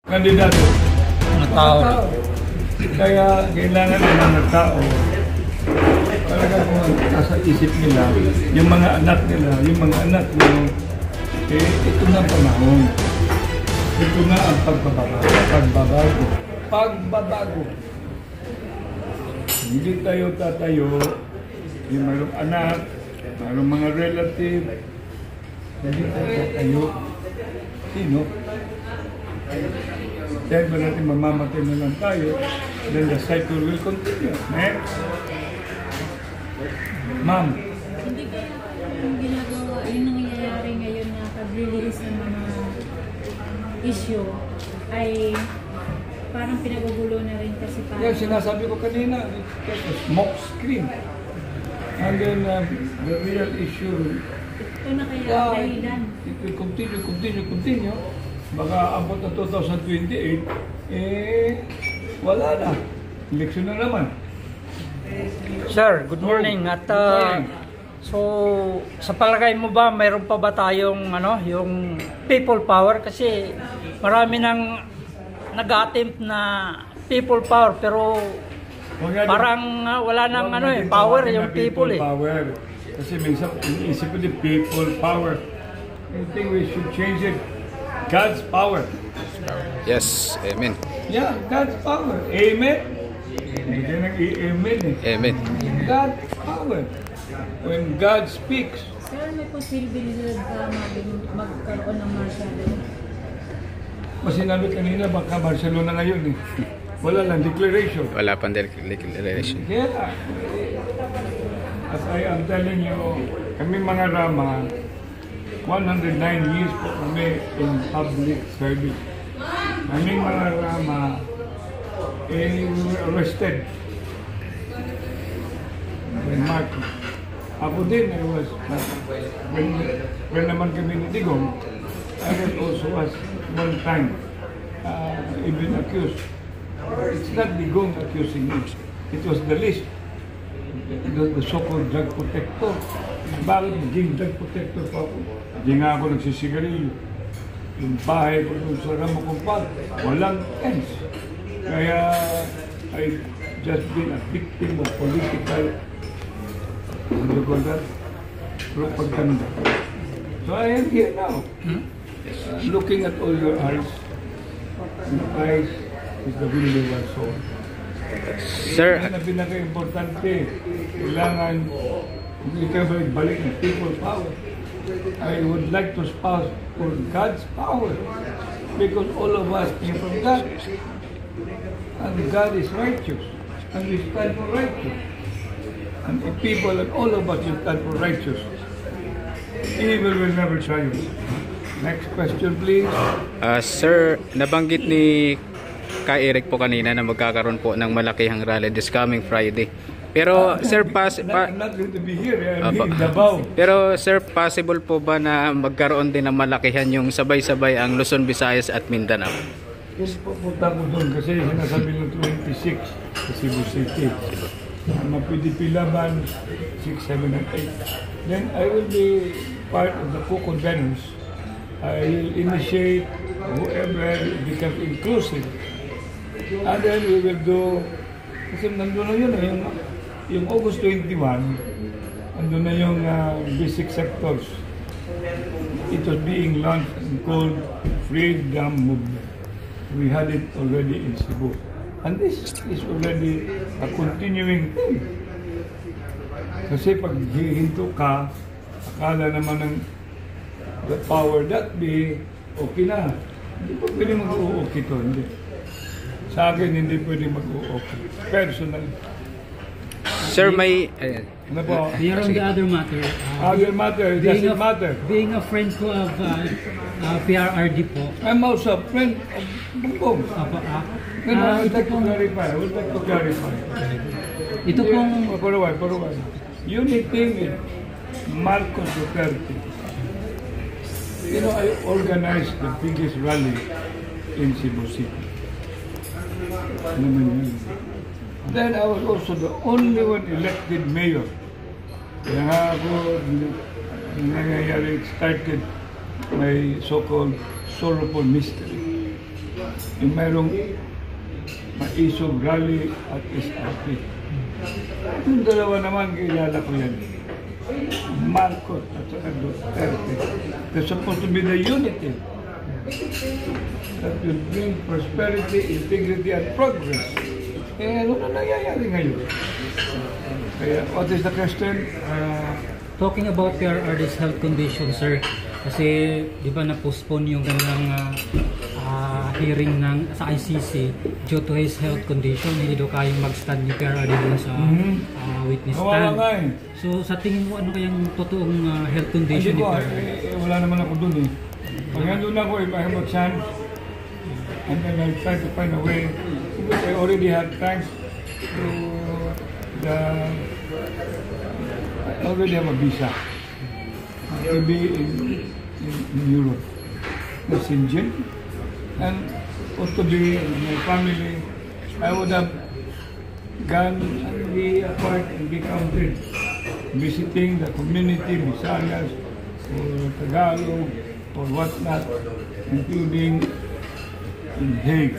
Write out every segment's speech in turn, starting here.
Kandidato. Mga tao. Kaya kailangan ng mga tao talaga kung nasa isip nila, yung mga anak nila, ito na panahon. Ito na ang pagbabago. Hindi tayo tatayo, yung mayroong anak, mayroong mga relative, hindi tayo tatayo. Sino? Dahil ba natin mamamatay na lang tayo, then the cycle will continue. Next. Ma'am. Hindi kaya yung ginagawa, yung nangyayari ngayon na pag-release ng mga issue ay parang pinagugulo na rin kasi parang... Yeah, sinasabi ko kanina, smoke screen. And then the real issue... Ito na kaya dahilan. It will continue. Baka abot na 2028, wala na. Eleksyon na naman. Sir, good morning. At so sa palagay mo ba mayroon pa ba tayong yung people power, kasi marami nang nag-attempt na people power pero parang wala nang power yung people power. Kasi minsan iniisip ko din people power. I think we should change it. God's power. Yes, amen. Yeah, God's power. Amen. Hindi ka nag-amen eh. Amen. God's power. When God speaks. Sir, may posibilidad ba magkaroon ng martial law? Mas sinabi kanina, baka Barcelona ngayon eh. Wala lang, declaration. Wala pang declaration. Yeah. As I am telling you, kami mga Rama, 109 years po kami in public service. Kaming mga Rama, we were arrested. When Marco. Ako din, I was, when naman kami ni Digong, I was also was one time even accused. It's not Digong accusing me. It was the list. The so-called drug protector. Bakit naging drug protector pa ako? Hindi nga ako nagsisigarilyo. Yung bahay ko doon sa Ramakumpal, walang ends. Kaya I just been a victim of political propaganda. So I am here now, looking at all your eyes. Your eyes is the window of our soul. Sir, Yan ang pinaka-importante. Kailangan hindi ka balik ng people power. I would like to espouse for God's power because all of us came from God. And God is righteous. And we stand for righteous. And if people and all of us will stand for righteous, evil will never triumph. Next question, please. Sir, nabanggit ni Kay Eric po kanina na magkakaroon po ng malakihang rally this coming Friday. Pero sir, I'm not going to be here. I'm in Davao. Pero sir, possible po ba na magkaroon din ng malakihan yung sabay-sabay ang Luzon, Visayas at Mindanao? Yes, pupunta ko doon kasi sinasabi ng 26 sa Cebu City. Mga Laban, 6, 7, and 8. Then I will be part of the co-conveners. I will initiate whoever becomes inclusive. And then we will do, kasi nandun na yun, yung August 21, nandun na yung basic sectors. It was being launched and called Freedom Movement. We had it already in Cebu. And this is already a continuing thing. Kasi pag hihinto ka, akala naman ng the power that be, okay na. Hindi pa pwede mag-o-okay to, hindi. Sa akin, hindi pwede mag-o-okay. Personal. Sir, may... Ano po? You're on the other matter. Other matter, it doesn't matter. Being a friend ko of PRRD po. I'm also a friend of Bugong. I would like to clarify. Ito pong... Paruway. Unity with Marcos Duterte. You know, I organized the biggest rally in Cebu City. Then I was also the only one elected mayor. Kaya nga ako, nangyayari, it started my so-called sorrowful mystery. yung mayroong maisog rally at SRP. Yung dalawa naman, kilala ko yan. Marcos at saka Duterte. They're supposed to be the unity that will bring prosperity, integrity, and progress. Eh, ano na nangyayari ngayon? Kaya, what is the question? Talking about PRRD's health condition, sir, kasi di ba na-postpone yung kanilang hearing sa ICC due to his health condition, hindi daw kayang mag-stand ni PRRD dun sa witness stand. So sa tingin mo, ano kayang totoong health condition ni PRRD? Wala naman ako dun eh. Pag nandun ako, if I have a chance, and then I try to find a way, because I already had thanks to I already have a visa to be in Europe, in Shenzhen, and also be in my family. I would have gone and be a part and be counted, visiting the community, Visayas, or Tagalog, or whatnot, including in Hague,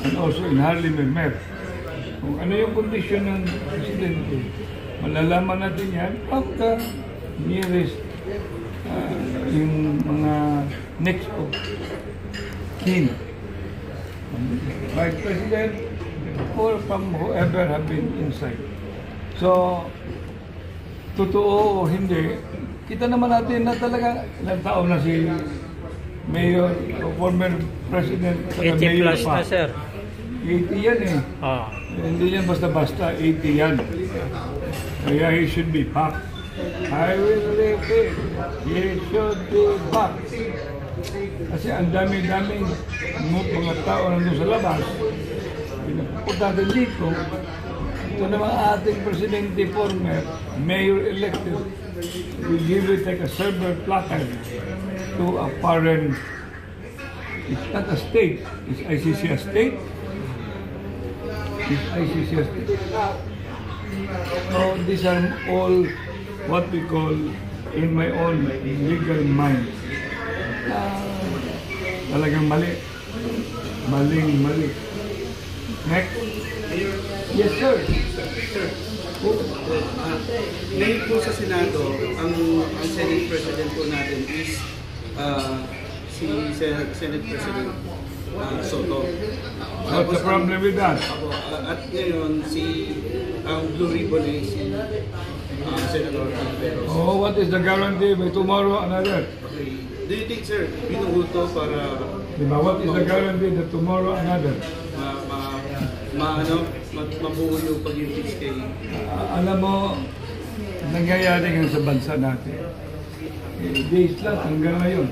and also in Haarlemmermeer. Kung ano yung kondisyon ng presidente, malalaman natin yan after nearest yung mga next of kin. Vice President or from whoever have been inside. So, totoo o hindi, kita naman natin na talaga ilang taon na si Mayor o former President 80 plus pa. na, sir. 80 yan eh. Hindi yan basta-basta, 80 yan. Kaya he should be back. I will repeat, he should be back. Kasi ang dami-daming mga tao nandun sa labas, pinapunta natin dito, ito naman ating presidente former, mayor elected, will give it like a silver platter to a foreign, it's not a state, it's ICC a state, it's ICC a state. So these are all what we call, in my own legal mind, talagang mali. Mali. Next. Yes, sir. Ngayon po sa Senado, ang Senate President po natin is si Senate President Soto. What's the problem with that? At ngayon, ang Blue Ribbon ay si Senator Alveros. Oh, what is the guarantee by tomorrow another? Okay. Do you think, sir, binuhuto para Diba, what is the guarantee that tomorrow another? mabuo yung pag-impeach kay... Alam mo, nangyayari nga sa bansa natin. Days lang hanggang ngayon.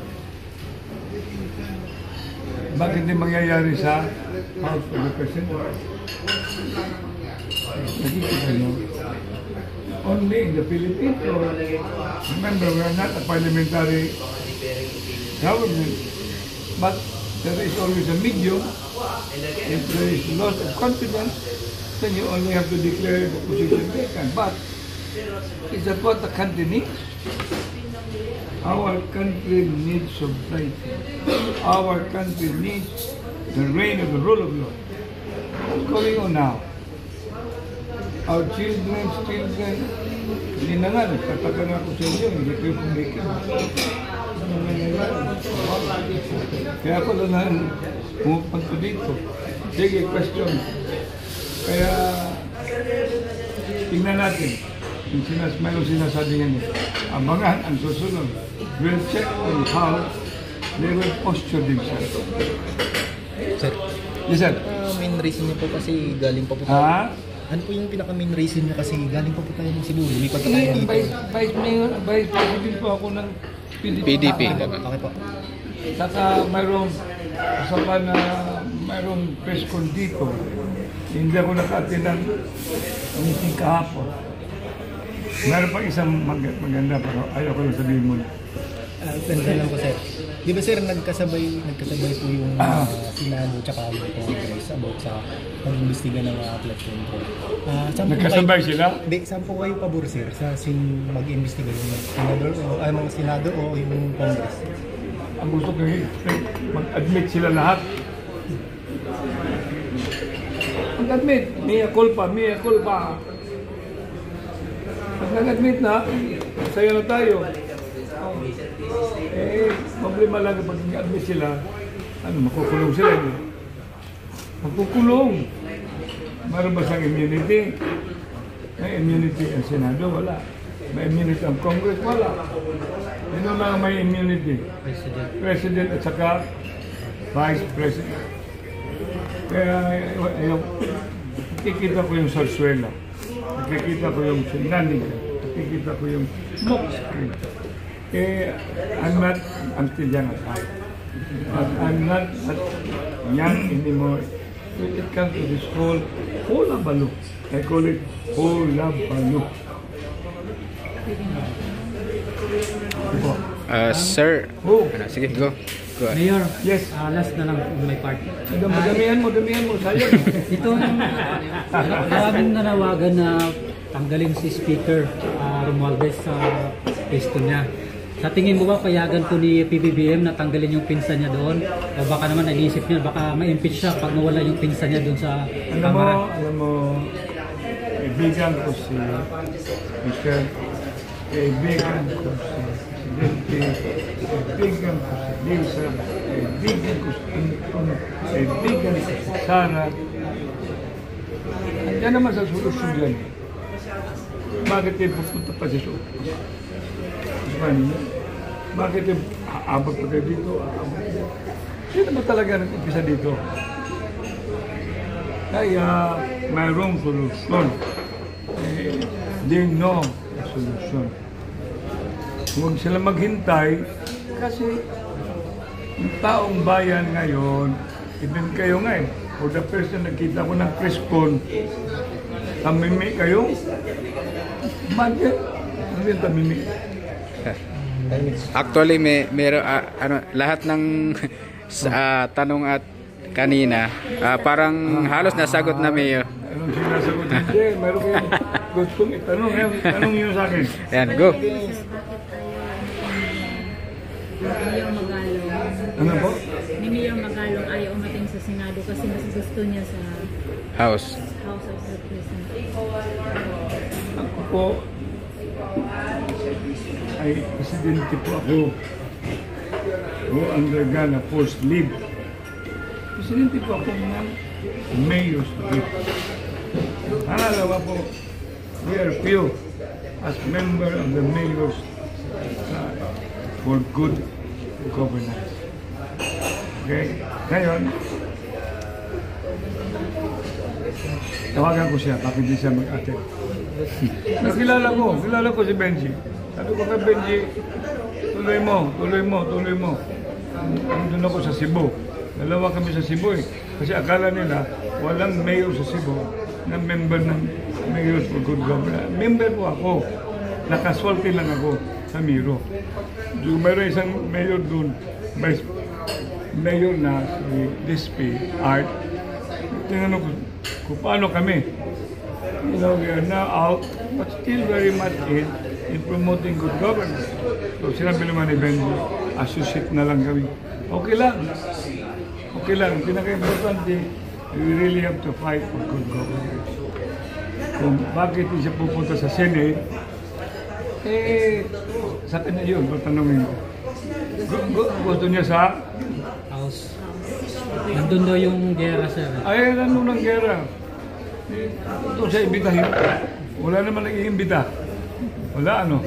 Bakit di mangyayari sa House of Representatives? Nakikita nyo? Only in the Philippines. So, remember, we are not a parliamentary government. But there is always a medium. If there is loss of confidence, then you only have to declare the position vacant. But is that what the country needs? Our country needs sobriety. Our country needs the reign of the rule of law. What's going on now? Our children, hindi na nga, nagtataka na ako sa inyo, hindi kayo pumikin. Kaya ako lang pumupunto dito. Sige, question. Kaya, tingnan natin. Yung mayroong sinasabi niya. Abangan ang susunod. We'll check on how they will posture themselves. Sir, Yes, sir. main reason niyo po kasi galing pa po tayo. Ha? Ano po yung pinaka-main reason niyo kasi galing pa po tayo ng Cebu, lumipat pa tayo dito. Vice President po ako ng PDP. Okay po. Saka mayroong usapan na mayroong press con dito. Hindi ako naka-attend ng meeting kahapon. Meron pa isang maganda pero ayaw ko lang sabihin muna. Ganda lang po, sir. Di ba, sir, nagkasabay po yung Senado tsaka yung Congress about sa pag-imbestiga ng flood control. Nagkasabay sila? Hindi, saan po kayo pabor, sir, sa mag-imbestiga yung Senador o mga Senado o yung Congress? Ang gusto ko mag-admit sila lahat Mag-admit, mea culpa, mea culpa. Pag nag-admit na, masaya na tayo. Problema lang pag nag-admit sila, makukulong sila. Makukulong. Meron ba siyang immunity? May immunity ang Senado? Wala. May immunity ang Congress? Wala. Sino lang may immunity? President at saka Vice President. Kaya nakikita ko yung sarsuela, nakikita ko yung sinaniga, nakikita ko yung smoke screen. I'm not until young at heart. I'm not young anymore. When it comes to this whole hula-balo, I call it hula-balo. Sir, sige, go. Mayor, Yes. last na lang on my part. Damihan mo, sayang. Itong maraming nanawagan na tanggalin si Speaker Romualdez sa pwesto niya. Sa tingin mo ba payagan po ni PBBM na tanggalin yung pinsan niya doon? O baka naman naisip niya, baka ma-impeach siya pag nawala yung pinsan niya doon sa Kamara? Alam mo, kaibigan ko si Michelle, kaibigan ko si Presidente, kaibigan ko si Lisa, kaibigan ko si Anton, kaibigan ko si Sara. Yan naman sa solusyon dyan. Bakit tayo pupunta pa sa solusyon? Bakit tayo aabot pa kayo dito? Sino ba talaga nag-umpisa dito? Kaya mayroong solusyon. They know the solution. Huwag sila maghintay kasi yung taong bayan ngayon, even kayo nga for the first time nakita ko ng press con, tamimi kayo? Bakit? Ano yung tamimi? Actually, meron lahat ng tanong at kanina, parang halos nasagot na Mayor. Anong sinasagot? Hindi, meron kayong gustong itanong. Tanong nyo sa akin. Ayan, go. Mayor Magalong. Ano po? Ni Mayor Magalong ayaw umating sa Senado kasi mas gusto niya sa House. House of Representatives. Ako po ay presidente po ako. Who undergone a forced leave. Presidente po ako ng Mayor's Leave. Pangalawa po, we are few as member of the Mayor's for good governance. Okay? Ngayon, tawagan ko siya, bakit hindi siya mag-attend. Kilala ko si Benji. Sabi ko kay Benji, tuloy mo. Nandun ako sa Cebu. Dalawa kami sa Cebu eh. Kasi akala nila, walang mayor sa Cebu na member ng Mayors for Good Governance. Member po ako. Nakaswerte lang ako sa Miro. Mayroon isang mayor doon, vice mayor na si Dispi, Art. Tingnan ko kung paano kami. You know, we are now out, but still very much in promoting good governance. So sinabi naman ni Benji, associate na lang kami. Okay lang. Pinaka-importante, we really have to fight for good governance. Kung bakit siya pupunta sa Senate, sa kanya yun, patanungin ko. Gusto niya sa House. Nandun daw yung gera, sir. Ay, nandun ng gera. Ito siya imbitahin. Wala naman nag-iimbita. Wala ano.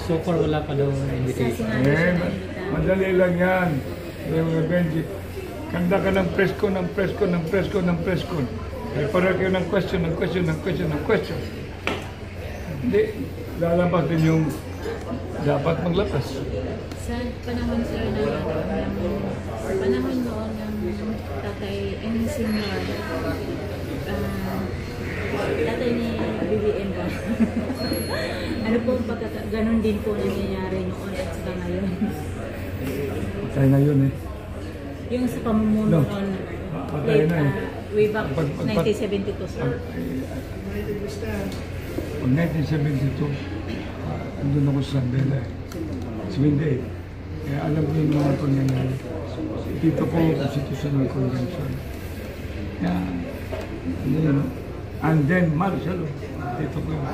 So far, wala pa daw invitation. Madali lang yan. Benji, kanda ka ng press con. Ay para kayo ng question. Hindi, lalabas din yung dapat maglapas. Sa panahon sir panahon noon ng tatay Senior, tatay ni BBM ba? Ano po ganon din po nangyayari noon at saka ngayon? Patay na yun eh. Yung sa pamumuno noon, Patay na eh. way back 1972 sir. Pag 1972, andun ako sa Sambela. 78. Kaya alam ko yung mga pangyayari. Dito po, Constitutional Convention. Kaya And then martial law. Dito po yun.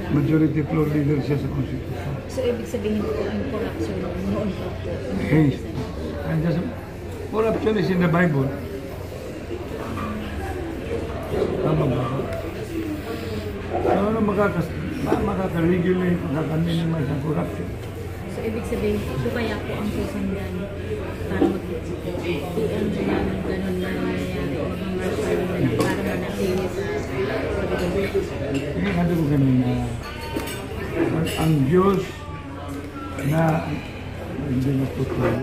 Majority floor leader siya sa Constitution. So, ibig sabihin po ang corruption noon pa po. Yes. And just, corruption is in the Bible. Tama ba? Ano makaka-regulate, makaka-minimize ang corruption? So, ibig sabihin, ito kaya po ang susundan para mag-PM namin ganun na nangyayari o mga martial na para manatili sa Hindi ko kanina, ang Diyos na hindi natutuloy.